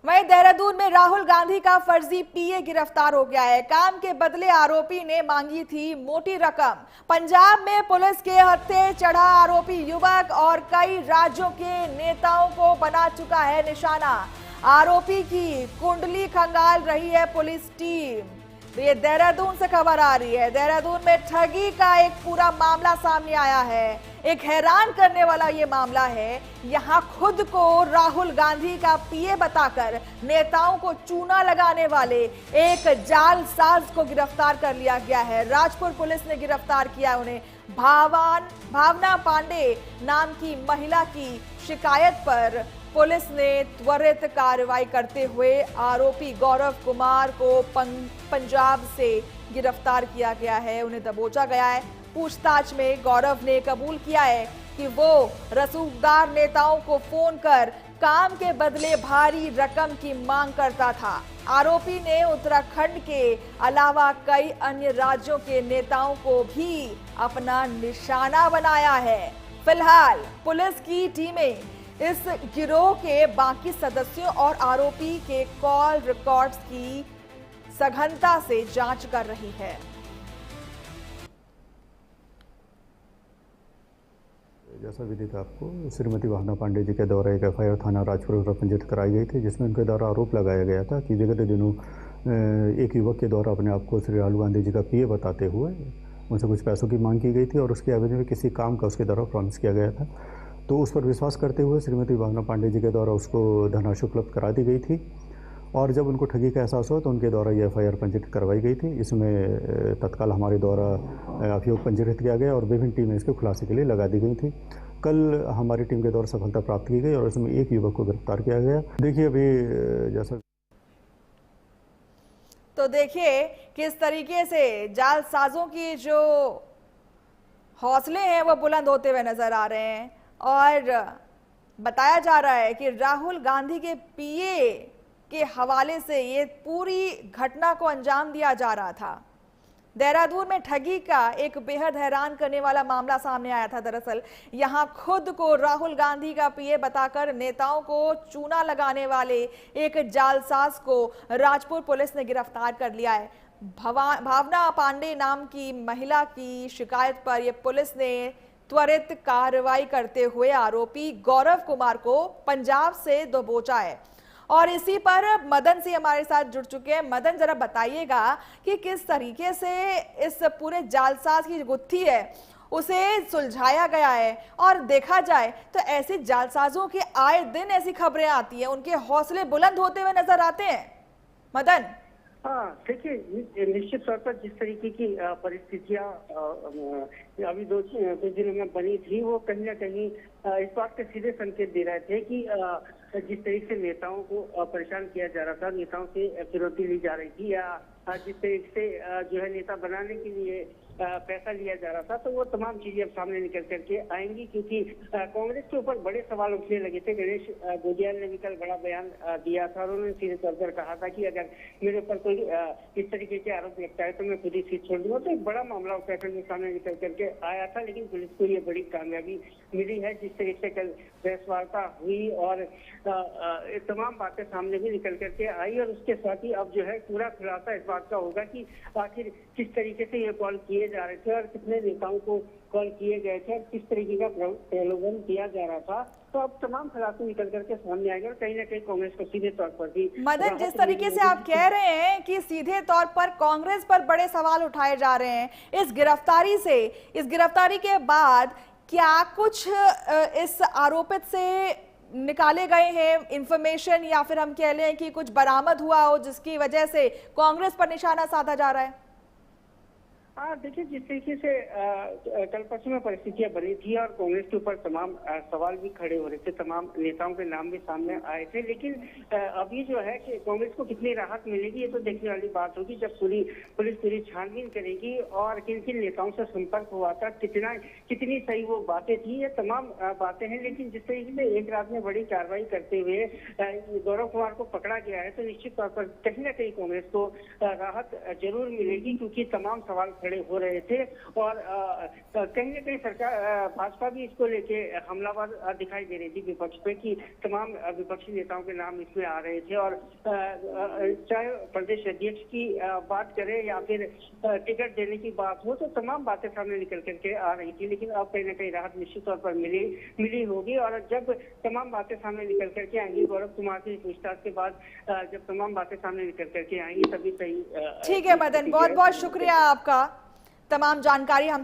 वहीं देहरादून में राहुल गांधी का फर्जी पीए गिरफ्तार हो गया है। काम के बदले आरोपी ने मांगी थी मोटी रकम। पंजाब में पुलिस के हत्थे चढ़ा आरोपी युवक और कई राज्यों के नेताओं को बना चुका है निशाना। आरोपी की कुंडली खंगाल रही है पुलिस टीम। तो ये देहरादून से खबर आ रही है। देहरादून में ठगी का एक पूरा मामला सामने आया है। एक हैरान करने वाला ये मामला है। यहां खुद को राहुल गांधी का पीए बताकर नेताओं को चूना लगाने वाले एक जालसाज को गिरफ्तार कर लिया गया है। राजपुर पुलिस ने गिरफ्तार किया उन्हें। भावना पांडे नाम की महिला की शिकायत पर पुलिस ने त्वरित कार्रवाई करते हुए आरोपी गौरव कुमार को पंजाब से गिरफ्तार किया गया है। उन्हें दबोचा गया है। पूछताछ में गौरव ने कबूल किया है कि वो रसूखदार नेताओं को फोन कर काम के बदले भारी रकम की मांग करता था। आरोपी ने उत्तराखंड के अलावा कई अन्य राज्यों के नेताओं को भी अपना निशाना बनाया है। फिलहाल पुलिस की टीमें इस गिरोह के बाकी सदस्यों और आरोपी के कॉल रिकॉर्ड्स की सघनता से जांच कर रही है। जैसा विदित आपको, श्रीमती भावना पांडे जी के द्वारा एक एफआईआर थाना राजपुर पंजीकृत कराई गई थी, जिसमें उनके द्वारा आरोप लगाया गया था कि विगत दिनों एक युवक के द्वारा अपने आप को श्री राहुल गांधी जी का पीए बताते हुए उनसे कुछ पैसों की मांग की गई थी और उसके आवेदन में किसी काम का उसके द्वारा प्रॉमिस किया गया था। तो उस पर विश्वास करते हुए श्रीमती भावना पांडे जी के द्वारा उसको धनराशि उपलब्ध करा दी गई थी और जब उनको ठगी का एहसास हुआ तो उनके द्वारा ये एफआईआर पंजीकृत करवाई गई थी। इसमें तत्काल हमारे द्वारा अभियोग पंजीकृत किया गया और विभिन्न टीमें इसके खुलासे के लिए लगा दी गई थी। कल हमारी टीम के द्वारा सफलता प्राप्त की गई और इसमें एक युवक को गिरफ्तार किया गया। देखिए अभी जैसा तो देखिए किस तरीके से जालसाजों की जो हौसले हैं वो बुलंद होते हुए नजर आ रहे हैं और बताया जा रहा है कि राहुल गांधी के पीए के हवाले से ये पूरी घटना को अंजाम दिया जा रहा था। देहरादून में ठगी का एक बेहद हैरान करने वाला मामला सामने आया था। दरअसल यहां खुद को राहुल गांधी का पीए बताकर नेताओं को चूना लगाने वाले एक जालसाज को राजपुर पुलिस ने गिरफ्तार कर लिया है। भावना पांडे नाम की महिला की शिकायत पर यह पुलिस ने त्वरित कार्रवाई करते हुए आरोपी गौरव कुमार को पंजाब से दबोचा है। और इसी पर मदन सिंह हमारे साथ जुड़ चुके हैं। मदन, जरा बताइएगा कि किस तरीके से इस पूरे जालसाज की गुत्थी है उसे सुलझाया गया है। और देखा जाए तो ऐसे जालसाजों के आए दिन ऐसी खबरें आती हैं, उनके हौसले बुलंद होते हुए नजर आते हैं। मदन। हाँ, देखिए निश्चित तौर पर जिस तरीके की परिस्थितियां अभी दो दिनों में बनी थी, वो कहीं ना कहीं इस बात के सीधे संकेत दे रहे थे कि जिस तरीके से नेताओं को परेशान किया जा रहा था, नेताओं से फिरौती ली जा रही थी या जिस तरीके से जो है नेता बनाने के लिए पैसा लिया जा रहा था, तो वो तमाम चीजें अब सामने निकल करके आएंगी। क्योंकि कांग्रेस के ऊपर बड़े सवाल उठने लगे थे। गणेश गोदियाल ने भी कल बड़ा बयान दिया था और उन्होंने सीधे तौर पर कहा था कि अगर मेरे ऊपर कोई इस तरीके के आरोप लगता है तो मैं खुद ही सीट छोड़ दूंगा। तो एक बड़ा मामला उत्तराखंड में सामने निकल करके आया था, लेकिन पुलिस को ये बड़ी कामयाबी मिली है। जिस तरीके से कल प्रेस वार्ता हुई और तमाम बातें सामने भी निकल करके आई और उसके साथ ही अब जो है पूरा खुलासा इस बात का होगा कि आखिर किस तरीके से ये कॉल किए जा रहे थे और कितने नेताओं को कॉल किए गए थे और किस तरीके का प्रलोभन किया जा रहा था। तो अब तमाम खुलासे निकल करके सामने आएंगे और कहीं ना कहीं कांग्रेस को सीधे तौर पर भी। मदन, जिस तरीके से आप कह रहे हैं कि सीधे तौर पर कांग्रेस पर बड़े सवाल उठाए जा रहे हैं इस गिरफ्तारी के बाद, क्या कुछ इस आरोपित से निकाले गए हैं इंफॉर्मेशन या फिर हम कह लें कि कुछ बरामद हुआ हो जिसकी वजह से कांग्रेस पर निशाना साधा जा रहा है? हाँ, देखिए जिस तरीके से कल परसों में परिस्थितियां बनी थी और कांग्रेस के ऊपर तमाम सवाल भी खड़े हो रहे थे, तमाम नेताओं के नाम भी सामने आए थे, लेकिन अभी जो है कि कांग्रेस को कितनी राहत मिलेगी ये तो देखने वाली बात होगी जब पुलिस पूरी छानबीन करेगी और किन किन नेताओं से संपर्क हुआ था, कितनी सही वो बातें थी, ये तमाम बातें हैं। लेकिन जिस तरीके से एक रात में बड़ी कार्रवाई करते हुए गौरव कुमार को पकड़ा गया है तो निश्चित तौर पर कहीं ना कहीं कांग्रेस को राहत जरूर मिलेगी, क्योंकि तमाम सवाल खड़े हो रहे थे और कहीं ना कहीं सरकार भाजपा भी इसको लेके हमलावर दिखाई दे रही थी विपक्ष पे कि तमाम विपक्षी नेताओं के नाम इसमें आ रहे थे और चाहे प्रदेश अध्यक्ष की बात करें या फिर टिकट देने की बात हो तो तमाम बातें सामने निकल करके आ रही थी, लेकिन अब कहीं ना कहीं राहत निश्चित तौर पर मिली होगी और जब तमाम बातें सामने निकल करके आएंगी, गौरव कुमार की पूछताछ के बाद जब तमाम बातें सामने निकल करके आएंगी तभी सही। ठीक है मदन, बहुत बहुत शुक्रिया आपका तमाम जानकारी हमसे